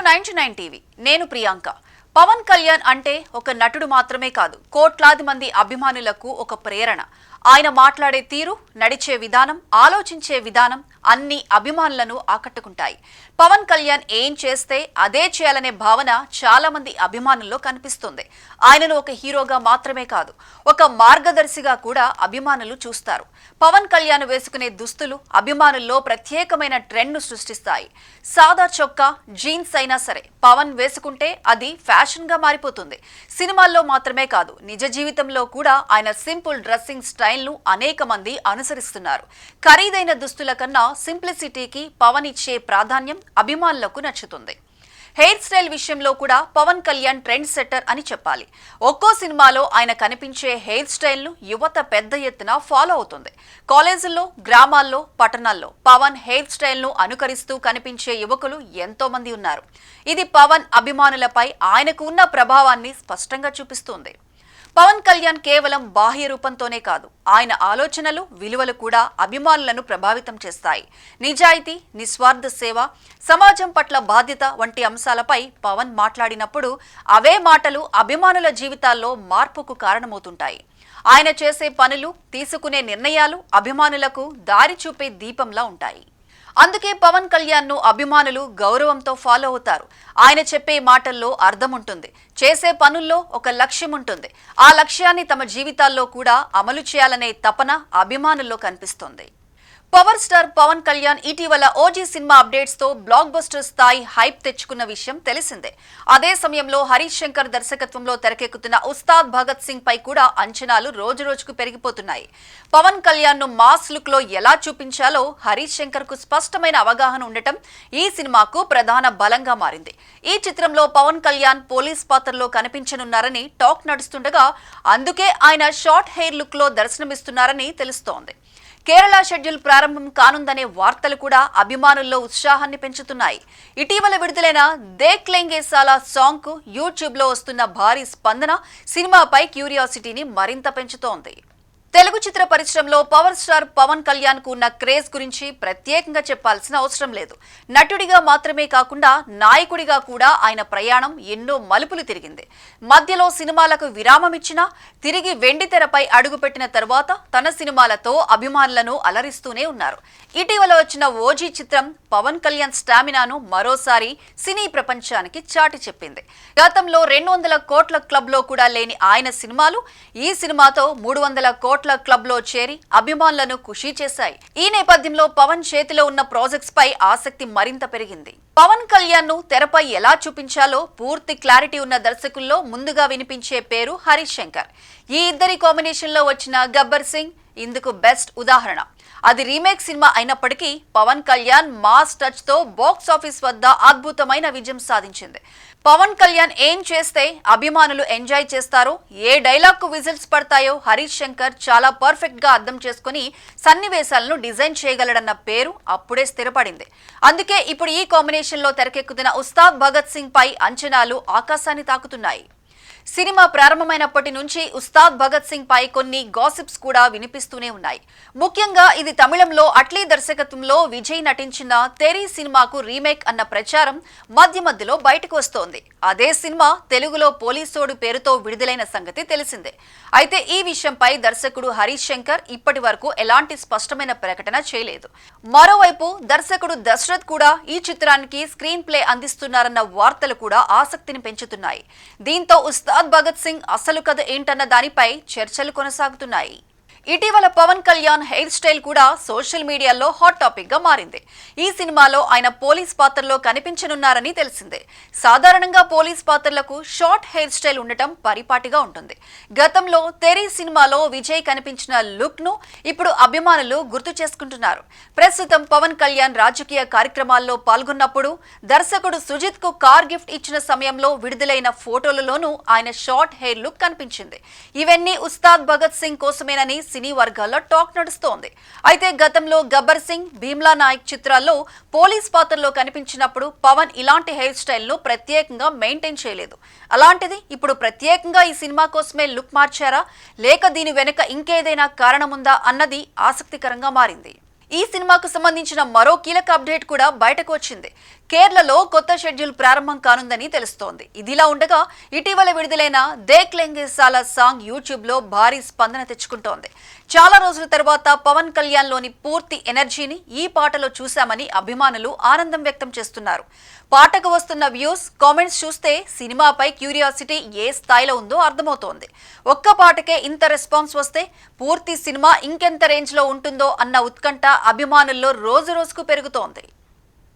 Welcome to 99 TV. నేను ప్రియాంక. పవన్ కళ్యాణ్ అంటే ఒక నటుడు మాత్రమే కాదు, కోట్లాది మంది అభిమానులకు ఒక ప్రేరణ. ఆయన మాట్లాడే తీరు, నడిచే విధానం, ఆలోచించే విధానం అన్ని అభిమానులను ఆకట్టుకుంటాయి. పవన్ కళ్యాణ్ ఏం చేస్తే అదే చేయాలనే భావన చాలా మంది అభిమానుల్లో కనిపిస్తుంది. ఆయనను ఒక హీరోగా మాత్రమే కాదు, ఒక మార్గదర్శిగా కూడా అభిమానులు చూస్తారు. పవన్ కళ్యాణ్ వేసుకునే దుస్తులు అభిమానుల్లో ప్రత్యేకమైన ట్రెండ్ను సృష్టిస్తాయి. సాదా చొక్కా, జీన్స్ అయినా సరే పవన్ వేసుకుంటే అది ఫ్యాషన్ గా మారిపోతుంది. సినిమాల్లో మాత్రమే కాదు, నిజ జీవితంలో కూడా ఆయన సింపుల్ డ్రెస్సింగ్ స్టైల్ ను అనేక మంది అనుసరిస్తున్నారు. ఖరీదైన దుస్తుల కన్నా సింప్లిసిటీకి పవన్ ఇచ్చే ప్రాధాన్యం అభిమానులకు నచ్చుతుంది. హెయిర్ స్టైల్ విషయంలో కూడా పవన్ కళ్యాణ్ ట్రెండ్ సెట్టర్ అని చెప్పాలి. ఒక్కో సినిమాలో ఆయన కనిపించే హెయిర్ స్టైల్ ను యువత పెద్ద ఎత్తున ఫాలో అవుతుంది. కాలేజీల్లో, గ్రామాల్లో, పట్టణాల్లో పవన్ హెయిర్ స్టైల్ ను అనుకరిస్తూ కనిపించే యువకులు ఎంతో మంది ఉన్నారు. ఇది పవన్ అభిమానులపై ఆయనకు ఉన్న ప్రభావాన్ని స్పష్టంగా చూపిస్తుంది. పవన్ కళ్యాణ్ కేవలం బాహ్య రూపంతోనే కాదు, ఆయన ఆలోచనలు, విలువలు కూడా అభిమానులను ప్రభావితం చేస్తాయి. నిజాయితీ, నిస్వార్థ సేవ, సమాజం పట్ల బాధ్యత వంటి అంశాలపై పవన్ మాట్లాడినప్పుడు అవే మాటలు అభిమానుల జీవితాల్లో మార్పుకు కారణమవుతుంటాయి. ఆయన చేసే పనులు, తీసుకునే నిర్ణయాలు అభిమానులకు దారి చూపే దీపంలా ఉంటాయి. అందుకే పవన్ కళ్యాణ్ ను అభిమానులు గౌరవంతో ఫాలో అవుతారు. ఆయన చెప్పే మాటల్లో అర్థం ఉంటుంది, చేసే పనుల్లో ఒక లక్ష్యం ఉంటుంది. ఆ లక్ష్యాన్ని తమ జీవితాల్లో కూడా అమలు చేయాలనే తపన అభిమానుల్లో కనిపిస్తుంది. పవర్ స్టార్ పవన్ కళ్యాణ్ ఇటీవల ఓజీ సినిమా అప్డేట్స్ తో బ్లాక్ బస్టర్ స్థాయి హైప్ తెచ్చుకున్న విషయం తెలిసిందే. అదే సమయంలో హరీష్ శంకర్ దర్శకత్వంలో తెరకెక్కుతున్న ఉస్తాద్ భగత్ సింగ్ పై కూడా అంచనాలు రోజురోజుకు పెరిగిపోతున్నాయి. పవన్ కళ్యాణ్ ను మాస్ లుక్ లో ఎలా చూపించాలో హరీష్ శంకర్ కు స్పష్టమైన అవగాహన ఉండటం ఈ సినిమాకు ప్రధాన బలంగా మారింది. ఈ చిత్రంలో పవన్ కళ్యాణ్ పోలీస్ పాత్రలో కనిపించనున్నారని టాక్ నడుస్తుండగా, అందుకే ఆయన షార్ట్ హెయిర్ లుక్ లో దర్శనమిస్తున్నారని తెలుస్తోంది. కేరళ షెడ్యూల్ ప్రారంభం కానుందనే వార్తలు కూడా అభిమానుల్లో ఉత్సాహాన్ని పెంచుతున్నాయి. ఇటీవల విడుదలైన దేఖ్ లెంగే సాలా సాంగ్ కు యూట్యూబ్ లో వస్తున్న భారీ స్పందన సినిమాపై క్యూరియాసిటీని మరింత పెంచుతోంది. తెలుగు చిత్ర పరిశ్రమలో పవర్ స్టార్ పవన్ కళ్యాణ్ కు ఉన్న క్రేజ్ గురించి ప్రత్యేకంగా చెప్పాల్సిన అవసరం లేదు. నటుడిగా మాత్రమే కాకుండా నాయకుడిగా కూడా ఆయన ప్రయాణం ఎన్నో మలుపులు తిరిగింది. మధ్యలో సినిమాలకు విరామం ఇచ్చినా తిరిగి వెండితెరపై అడుగుపెట్టిన తర్వాత తన సినిమాలతో అభిమానులను అలరిస్తూనే ఉన్నారు. ఇటీవల వచ్చిన ఓజీ చిత్రం పవన్ కళ్యాణ్ స్టామినాను మరోసారి సినీ ప్రపంచానికి చాటి చెప్పింది. గతంలో 200 కోట్ల క్లబ్ లో కూడా లేని ఆయన సినిమాలు ఈ సినిమాతో 300 కోట్ల క్లబ్ లో చేరి అభిమానులను ఖుషీ చేశాయి. ఈ నేపథ్యంలో పవన్ చేతిలో ఉన్న ప్రాజెక్ట్స్ పై ఆసక్తి మరింత పెరిగింది. పవన్ కళ్యాణ్ ను తెరపై ఎలా చూపించాలో పూర్తి క్లారిటీ ఉన్న దర్శకుల్లో ముందుగా వినిపించే పేరు హరీష్ శంకర్. ఈ ఇద్దరి కాంబినేషన్ లో వచ్చిన గబ్బర్ సింగ్ ఇందుకు బెస్ట్ ఉదాహరణ. అది రీమేక్ సినిమా అయినప్పటికీ పవన్ కళ్యాణ్ మాస్ టచ్ తో బాక్స్ ఆఫీస్ వద్ద అద్భుతమైన విజయం సాధించింది. పవన్ కళ్యాణ్ ఏం చేస్తే అభిమానులు ఎంజాయ్ చేస్తారో, ఏ డైలాగ్ కు విజిల్స్ పడతాయో హరీష్ శంకర్ చాలా పర్ఫెక్ట్ గా అర్థం చేసుకుని సన్నివేశాలను డిజైన్ చేయగలడన్న పేరు అప్పుడే స్థిరపడింది. అందుకే ఇప్పుడు ఈ కాంబినేషన్ లో తెరకెక్కుతున్న ఉస్తాద్ భగత్ సింగ్ పై అంచనాలు ఆకాశాన్ని తాకుతున్నాయి. సినిమా ప్రారంభమైనప్పటి నుంచి ఉస్తాద్ భగత్ సింగ్ పై కొన్ని గాసిప్స్ కూడా వినిపిస్తూనే ఉన్నాయి. ముఖ్యంగా ఇది తమిళంలో అట్లీ దర్శకత్వంలో విజయ్ నటించిన తెరీ సినిమాకు రీమేక్ అన్న ప్రచారం మధ్య మధ్యలో బయటకు వస్తోంది. అదే సినిమా తెలుగులో పోలీసోడు పేరుతో విడుదలైన సంగతి తెలిసిందే. అయితే ఈ విషయంపై దర్శకుడు హరీష్ శంకర్ ఇప్పటి వరకు ఎలాంటి స్పష్టమైన ప్రకటన చేయలేదు. మరోవైపు దర్శకుడు దశరథ్ కూడా ఈ చిత్రానికి స్క్రీన్ ప్లే అందిస్తున్నారన్న వార్తలు కూడా ఆసక్తిని పెంచుతున్నాయి. దీంతో ఉస్తాద్ భగత్ సింగ్ అసలు కథ ఏంటన్న దానిపై చర్చలు కొనసాగుతున్నాయి. ఇటీవల పవన్ కళ్యాణ్ హెయిర్ స్టైల్ కూడా సోషల్ మీడియాలో హాట్ టాపిక్ గా మారింది. ఈ సినిమాలో ఆయన పోలీస్ పాత్రలో కనిపించనున్నారని తెలిసిందే. సాధారణంగా పోలీస్ పాత్రలకు షార్ట్ హెయిర్ స్టైల్ ఉండటం పరిపాటిగా ఉంటుంది. గతంలో తెరీ సినిమాలో విజయ్ కనిపించిన లుక్ ను ఇప్పుడు అభిమానులు గుర్తు చేసుకుంటున్నారు. ప్రస్తుతం పవన్ కళ్యాణ్ రాజకీయ కార్యక్రమాల్లో పాల్గొన్నప్పుడు దర్శకుడు సుజిత్ కు కార్ గిఫ్ట్ ఇచ్చిన సమయంలో విడుదలైన ఫోటోలలోనూ ఆయన షార్ట్ హెయిర్ లుక్ కనిపించింది. ఇవన్నీ ఉస్తాద్ భగత్ సింగ్ కోసమేనని సినీ వర్గాల్లో టాక్ నడుస్తోంది. అయితే గతంలో గబ్బర్ సింగ్, భీమ్లా నాయక్ చిత్రాల్లో పోలీస్ పాత్రలో కనిపించినప్పుడు పవన్ ఇలాంటి హెయిర్ స్టైల్ ను ప్రత్యేకంగా మెయింటైన్ చేయలేదు. అలాంటిది ఇప్పుడు ప్రత్యేకంగా ఈ సినిమా కోసమే లుక్ మార్చారా, లేక దీని వెనుక ఇంకేదైనా కారణముందా అన్నది ఆసక్తికరంగా మారింది. ఈ సినిమాకు సంబంధించిన మరో కీలక అప్డేట్ కూడా బయటకు వచ్చింది. కేరళలో కొత్త షెడ్యూల్ ప్రారంభం కానుందని తెలుస్తోంది. ఇదిలా ఉండగా ఇటీవల విడుదలైన దేఖ్ లెంగే సాలా సాంగ్ యూట్యూబ్ లో భారీ స్పందన తెచ్చుకుంటోంది. చాలా రోజుల తర్వాత పవన్ కళ్యాణ్ లోని పూర్తి ఎనర్జీని ఈ పాటలో చూశామని అభిమానులు ఆనందం వ్యక్తం చేస్తున్నారు. పాటకు వస్తున్న వ్యూస్, కామెంట్స్ చూస్తే సినిమాపై క్యూరియాసిటీ ఏ స్థాయిలో ఉందో అర్థమవుతోంది. ఒక్క పాటకే ఇంత రెస్పాన్స్ వస్తే పూర్తి సినిమా ఇంకెంత రేంజ్ లో ఉంటుందో అన్న ఉత్కంఠ అభిమానుల్లో రోజు రోజుకు పెరుగుతోంది.